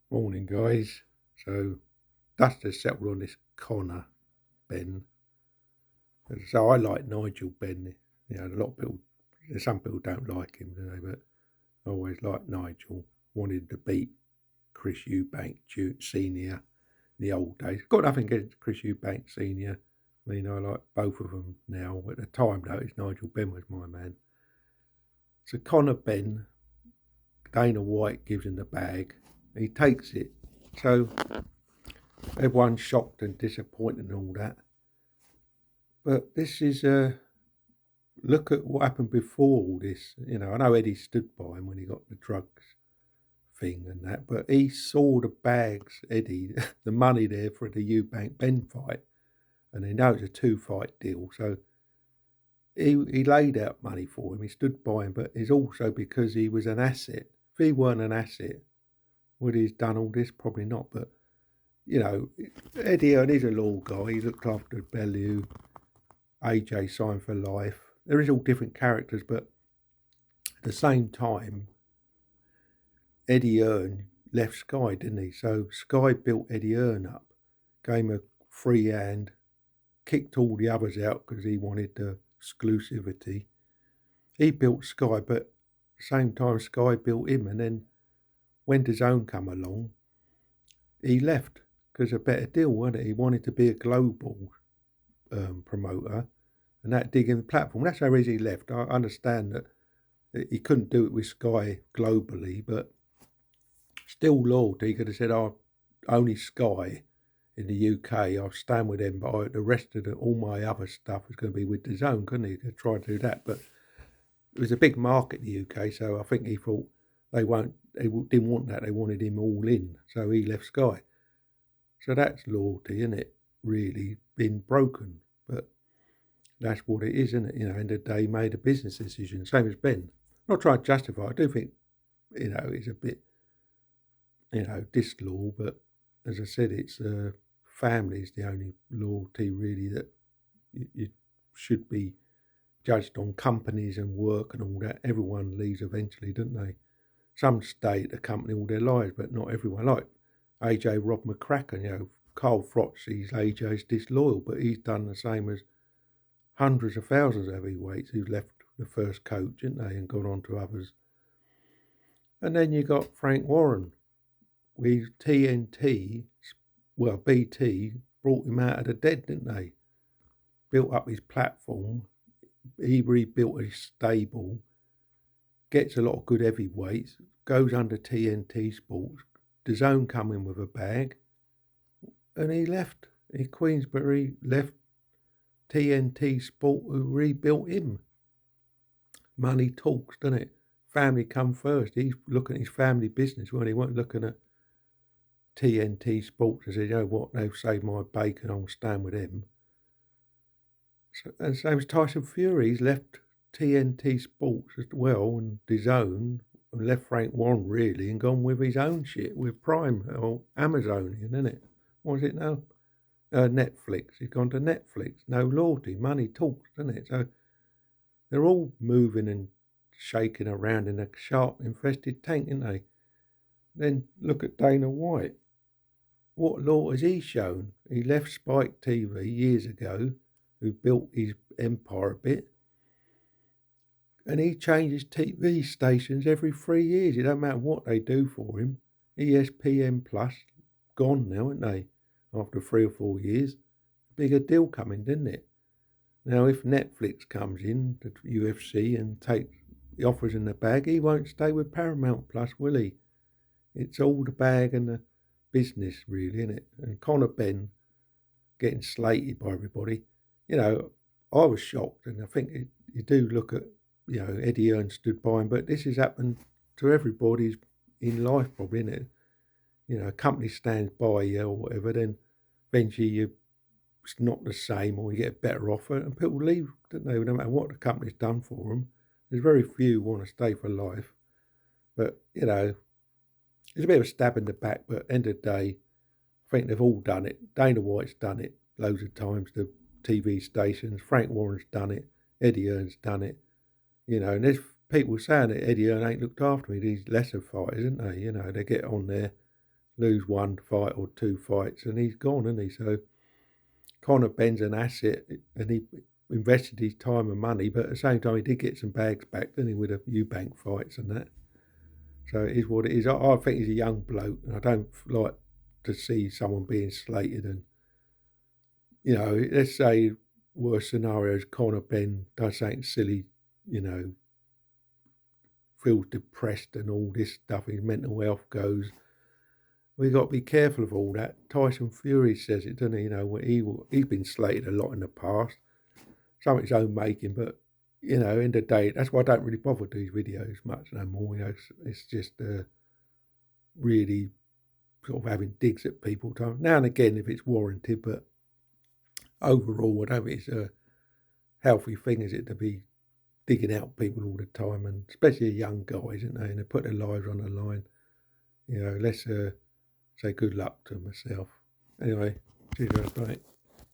Morning, guys. So, dust has settled on this Conor Benn. So, I like Nigel Benn. You know, a lot of people, some people don't like him, do they? But I always liked Nigel. Wanted to beat Chris Eubank Senior in the old days. Got nothing against Chris Eubank Senior. I mean, I like both of them now. At the time, though, it's Nigel Benn was my man. So, Conor Benn, Dana White gives him the bag. He takes it. So, everyone's shocked and disappointed and all that. But this is a look at what happened before all this. You know, I know Eddie stood by him when he got the drugs thing and that, but he saw the bags, Eddie, the money there for the Eubank Ben fight, and he knows it's a 2-fight deal. So he laid out money for him. He stood by him, but it's also because he was an asset. If he weren't an asset, would he have done all this? Probably not. But you know, Eddie Hearn is a law guy. He looked after Bellew. AJ signed for life. There is all different characters, but at the same time, Eddie Hearn left Sky, didn't he? So Sky built Eddie Hearn up, gave him a free hand, kicked all the others out because he wanted the exclusivity. He built Sky, but at the same time, Sky built him. And then when DAZN come along, he left because a better deal, wasn't it? He wanted to be a global promoter, and that digging the platform. That's how easy he left. I understand that he couldn't do it with Sky globally, but still loyalty. He could have said, "Oh, only Sky in the UK. I'll stand with them, but the rest of all my other stuff is going to be with DAZN." Couldn't he? He could try to do that, but it was a big market in the UK, so I think he thought they didn't want that. They wanted him all in, so he left Sky. So that's loyalty, isn't it? Really been broken, but that's what it is, isn't it? You know, end of the day, he made a business decision. Same as Ben. Not trying to justify. I do think it's a bit dislaw, but as I said, it's family is the only loyalty really that you should be judged on. Companies and work and all that. Everyone leaves eventually, don't they? Some stay at the company all their lives, but not everyone. Like AJ Rob McCracken, Carl Froch sees AJ's disloyal, but he's done the same as hundreds of thousands of heavyweights who've left the first coach, didn't they, and gone on to others. And then you got Frank Warren with TNT. Well, BT brought him out of the dead, didn't they? Built up his platform. He rebuilt his stable. Gets a lot of good heavyweights. Goes under TNT Sports. DAZN come in with a bag. And he left. Queensbury left TNT Sport, who rebuilt him. Money talks, doesn't it? Family come first. He's looking at his family business when he weren't looking at TNT Sports and said, you know what, they've saved my bacon, I'll stand with them. So, and same as Tyson Fury, he's left TNT Sports as well and DAZN, and left Frank Warren really and gone with his own shit with Prime or Amazonian, isn't it? What is it now? Netflix. He's gone to Netflix. No loyalty. Money talks, doesn't it? So they're all moving and shaking around in a shark-infested tank, aren't they? Then look at Dana White. What law has he shown? He left Spike TV years ago, who built his empire a bit, and he changes TV stations every 3 years. It don't matter what they do for him. ESPN Plus, gone now, aren't they? After 3 or 4 years. Bigger deal coming, didn't it? Now, if Netflix comes in, the UFC, and takes the offers in the bag, he won't stay with Paramount Plus, will he? It's all the bag and the business, really, isn't it? And Conor Benn getting slated by everybody. I was shocked, and I think you do look at, Eddie Hearn stood by him, but this has happened to everybody in life, probably, isn't it? A company stands by you or whatever, then eventually it's not the same, or you get a better offer, and people leave, don't they? No matter what the company's done for them. There's very few who want to stay for life, but it's a bit of a stab in the back. But at the end of the day, I think they've all done it. Dana White's done it loads of times. The TV stations, Frank Warren's done it, Eddie Hearn's done it. And there's people saying that Eddie Hearn ain't looked after me. These lesser fighters, isn't they? They get on there, lose one fight or two fights, and he's gone, isn't he? So Conor Benn's an asset, and he invested his time and money, but at the same time, he did get some bags back, didn't he, with the Eubank fights and that. So it is what it is. I think he's a young bloke, and I don't like to see someone being slated. And, let's say worst scenarios, Conor Benn does something silly, feels depressed and all this stuff, his mental health goes. We've got to be careful of all that. Tyson Fury says it, doesn't he? He's been slated a lot in the past, some of his own making, but in the day, that's why I don't really bother with these videos much no more. It's just really sort of having digs at people now and again if it's warranted, but overall, I don't think it's a healthy thing, is it, to be digging out people all the time, and especially young guys, isn't they? And they put their lives on the line. Let's say good luck to myself. Anyway, cheers, mate.